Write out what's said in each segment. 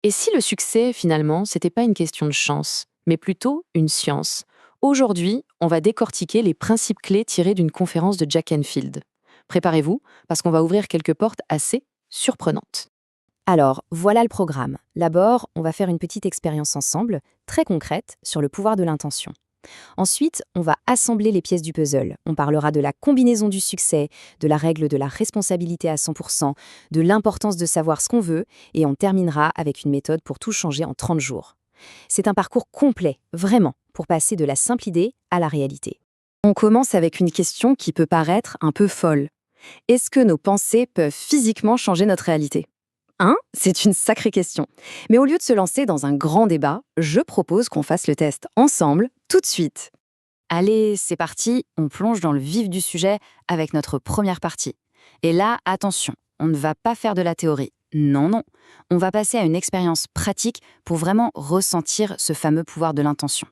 Et si le succès, finalement, c'était pas une question de chance, mais plutôt une science? Aujourd'hui, on va décortiquer les principes clés tirés d'une conférence de Jack Canfield. Préparez-vous, parce qu'on va ouvrir quelques portes assez surprenantes. Alors, voilà le programme. D'abord, on va faire une petite expérience ensemble, très concrète, sur le pouvoir de l'intention. Ensuite, on va assembler les pièces du puzzle. On parlera de la combinaison du succès, de la règle de la responsabilité à 100%, de l'importance de savoir ce qu'on veut, et on terminera avec une méthode pour tout changer en 30 jours. C'est un parcours complet, vraiment, pour passer de la simple idée à la réalité. On commence avec une question qui peut paraître un peu folle. Est-ce que nos pensées peuvent physiquement changer notre réalité? C'est une sacrée question. Mais au lieu de se lancer dans un grand débat, je propose qu'on fasse le test ensemble, tout de suite. Allez, c'est parti, on plonge dans le vif du sujet avec notre première partie. Et là, attention, on ne va pas faire de la théorie. Non, non. On va passer à une expérience pratique pour vraiment ressentir ce fameux pouvoir de l'intention.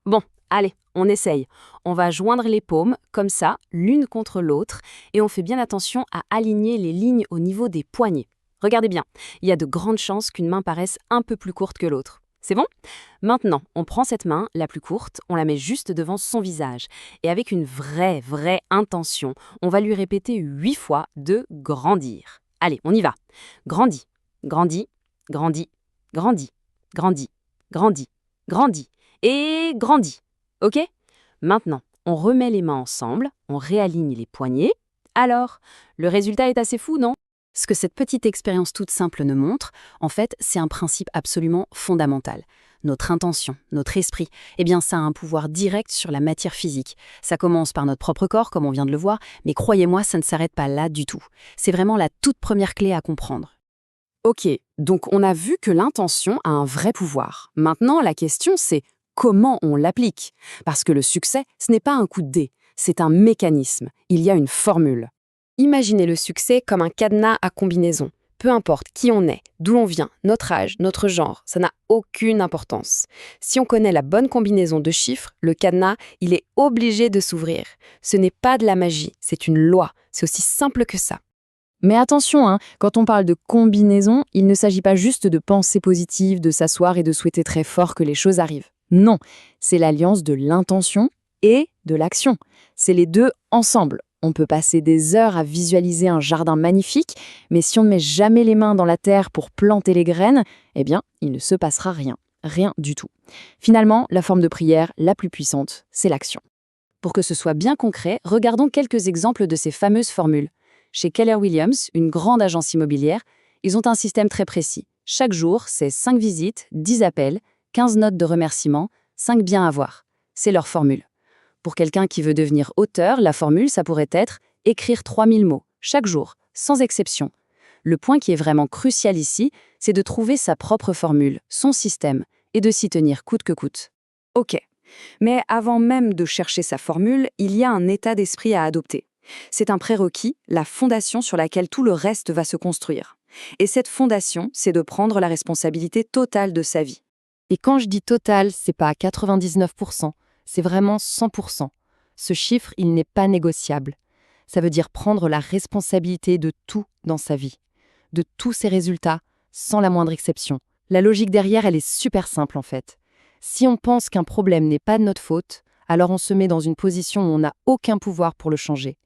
Bon, allez, on essaye. On va joindre les paumes, comme ça, l'une contre l'autre, et on fait bien attention à aligner les lignes au niveau des poignets. Regardez bien, il y a de grandes chances qu'une main paraisse un peu plus courte que l'autre. C'est bon? Maintenant, on prend cette main, la plus courte, on la met juste devant son visage. Et avec une vraie intention, on va lui répéter 8 fois de grandir. Allez, on y va. Grandis, grandis, grandis, grandis, grandis, grandis, grandis et grandis. Ok? Maintenant, on remet les mains ensemble, on réaligne les poignets. Alors, le résultat est assez fou, non? Ce que cette petite expérience toute simple nous montre, en fait, c'est un principe absolument fondamental. Notre intention, notre esprit, eh bien, ça a un pouvoir direct sur la matière physique. Ça commence par notre propre corps, comme on vient de le voir, mais croyez-moi, ça ne s'arrête pas là du tout. C'est vraiment la toute première clé à comprendre. Ok, donc on a vu que l'intention a un vrai pouvoir. Maintenant, la question c'est comment on l'applique? Parce que le succès, ce n'est pas un coup de dé, c'est un mécanisme, il y a une formule. Imaginez le succès comme un cadenas à combinaison. Peu importe qui on est, d'où l'on vient, notre âge, notre genre, ça n'a aucune importance. Si on connaît la bonne combinaison de chiffres, le cadenas, il est obligé de s'ouvrir. Ce n'est pas de la magie, c'est une loi, c'est aussi simple que ça. Mais attention, quand on parle de combinaison, il ne s'agit pas juste de penser positive, de s'asseoir et de souhaiter très fort que les choses arrivent. Non, c'est l'alliance de l'intention et de l'action. C'est les deux ensemble. On peut passer des heures à visualiser un jardin magnifique, mais si on ne met jamais les mains dans la terre pour planter les graines, eh bien, il ne se passera rien. Rien du tout. Finalement, la forme de prière la plus puissante, c'est l'action. Pour que ce soit bien concret, regardons quelques exemples de ces fameuses formules. Chez Keller Williams, une grande agence immobilière, ils ont un système très précis. Chaque jour, c'est 5 visites, 10 appels, 15 notes de remerciement, 5 biens à voir. C'est leur formule. Pour quelqu'un qui veut devenir auteur, la formule, ça pourrait être écrire 3000 mots, chaque jour, sans exception. Le point qui est vraiment crucial ici, c'est de trouver sa propre formule, son système, et de s'y tenir coûte que coûte. Ok, mais avant même de chercher sa formule, il y a un état d'esprit à adopter. C'est un prérequis, la fondation sur laquelle tout le reste va se construire. Et cette fondation, c'est de prendre la responsabilité totale de sa vie. Et quand je dis totale, c'est pas 99%, c'est vraiment 100%. Ce chiffre, il n'est pas négociable. Ça veut dire prendre la responsabilité de tout dans sa vie, de tous ses résultats, sans la moindre exception. La logique derrière, elle est super simple en fait. Si on pense qu'un problème n'est pas de notre faute, alors on se met dans une position où on n'a aucun pouvoir pour le changer.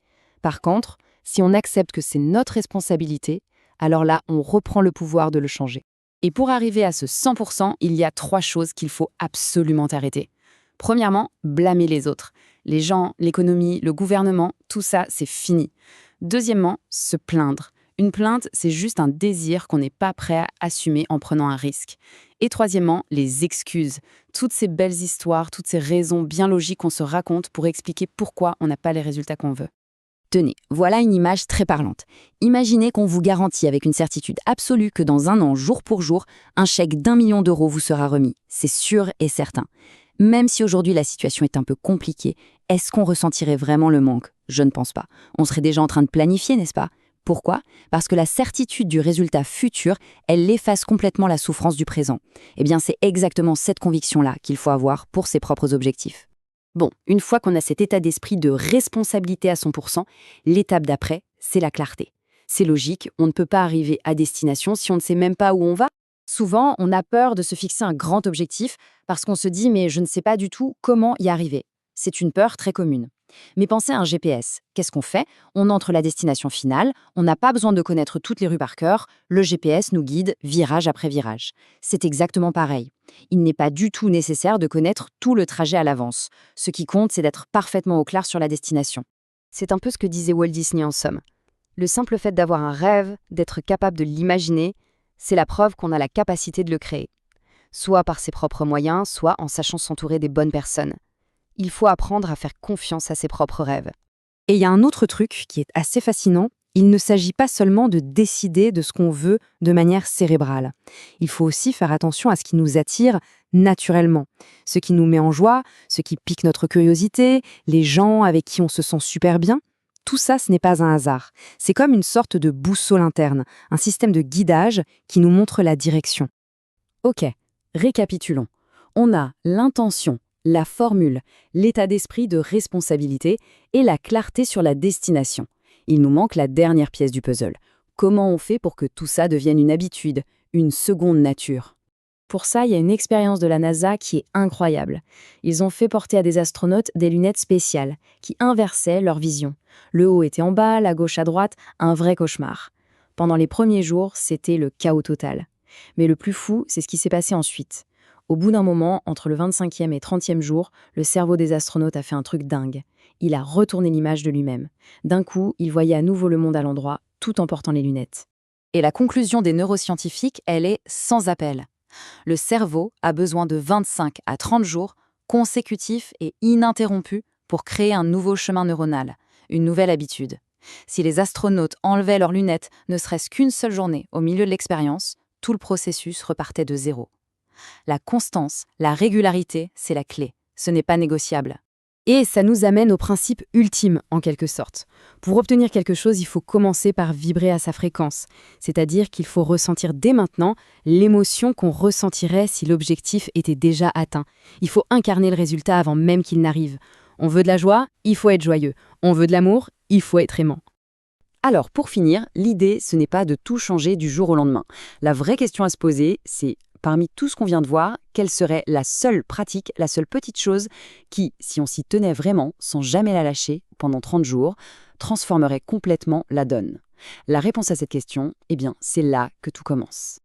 Par contre, si on accepte que c'est notre responsabilité, alors là, on reprend le pouvoir de le changer. Et pour arriver à ce 100%, il y a 3 choses qu'il faut absolument arrêter. Premièrement, blâmer les autres. Les gens, l'économie, le gouvernement, tout ça, c'est fini. Deuxièmement, se plaindre. Une plainte, c'est juste un désir qu'on n'est pas prêt à assumer en prenant un risque. Et troisièmement, les excuses. Toutes ces belles histoires, toutes ces raisons bien logiques qu'on se raconte pour expliquer pourquoi on n'a pas les résultats qu'on veut. Tenez, voilà une image très parlante. Imaginez qu'on vous garantit avec une certitude absolue que dans un an, jour pour jour, un chèque d'1 million d'euros vous sera remis. C'est sûr et certain. Même si aujourd'hui la situation est un peu compliquée, est-ce qu'on ressentirait vraiment le manque? Je ne pense pas. On serait déjà en train de planifier, n'est-ce pas? Pourquoi? Parce que la certitude du résultat futur, elle efface complètement la souffrance du présent. Eh bien, c'est exactement cette conviction-là qu'il faut avoir pour ses propres objectifs. Bon, une fois qu'on a cet état d'esprit de responsabilité à 100%, l'étape d'après, c'est la clarté. C'est logique, on ne peut pas arriver à destination si on ne sait même pas où on va. Souvent, on a peur de se fixer un grand objectif parce qu'on se dit mais je ne sais pas du tout comment y arriver. C'est une peur très commune. Mais pensez à un GPS. Qu'est-ce qu'on fait? On entre la destination finale, on n'a pas besoin de connaître toutes les rues par cœur, le GPS nous guide virage après virage. C'est exactement pareil. Il n'est pas du tout nécessaire de connaître tout le trajet à l'avance. Ce qui compte, c'est d'être parfaitement au clair sur la destination. C'est un peu ce que disait Walt Disney en somme. Le simple fait d'avoir un rêve, d'être capable de l'imaginer, c'est la preuve qu'on a la capacité de le créer. Soit par ses propres moyens, soit en sachant s'entourer des bonnes personnes. Il faut apprendre à faire confiance à ses propres rêves. Et il y a un autre truc qui est assez fascinant. Il ne s'agit pas seulement de décider de ce qu'on veut de manière cérébrale. Il faut aussi faire attention à ce qui nous attire naturellement. Ce qui nous met en joie, ce qui pique notre curiosité, les gens avec qui on se sent super bien. Tout ça, ce n'est pas un hasard. C'est comme une sorte de boussole interne, un système de guidage qui nous montre la direction. Ok, récapitulons. On a l'intention, la formule, l'état d'esprit de responsabilité et la clarté sur la destination. Il nous manque la dernière pièce du puzzle. Comment on fait pour que tout ça devienne une habitude, une seconde nature? Pour ça, il y a une expérience de la NASA qui est incroyable. Ils ont fait porter à des astronautes des lunettes spéciales qui inversaient leur vision. Le haut était en bas, la gauche à droite, un vrai cauchemar. Pendant les premiers jours, c'était le chaos total. Mais le plus fou, c'est ce qui s'est passé ensuite. Au bout d'un moment, entre le 25e et 30e jour, le cerveau des astronautes a fait un truc dingue. Il a retourné l'image de lui-même. D'un coup, il voyait à nouveau le monde à l'endroit, tout en portant les lunettes. Et la conclusion des neuroscientifiques, elle est sans appel. Le cerveau a besoin de 25 à 30 jours consécutifs et ininterrompus pour créer un nouveau chemin neuronal, une nouvelle habitude. Si les astronautes enlevaient leurs lunettes ne serait-ce qu'une seule journée au milieu de l'expérience, tout le processus repartait de zéro. La constance, la régularité, c'est la clé. Ce n'est pas négociable. Et ça nous amène au principe ultime, en quelque sorte. Pour obtenir quelque chose, il faut commencer par vibrer à sa fréquence. C'est-à-dire qu'il faut ressentir dès maintenant l'émotion qu'on ressentirait si l'objectif était déjà atteint. Il faut incarner le résultat avant même qu'il n'arrive. On veut de la joie, il faut être joyeux. On veut de l'amour, il faut être aimant. Alors, pour finir, l'idée, ce n'est pas de tout changer du jour au lendemain. La vraie question à se poser, c'est parmi tout ce qu'on vient de voir, quelle serait la seule pratique, la seule petite chose qui, si on s'y tenait vraiment, sans jamais la lâcher, pendant 30 jours, transformerait complètement la donne? La réponse à cette question, eh bien, c'est là que tout commence.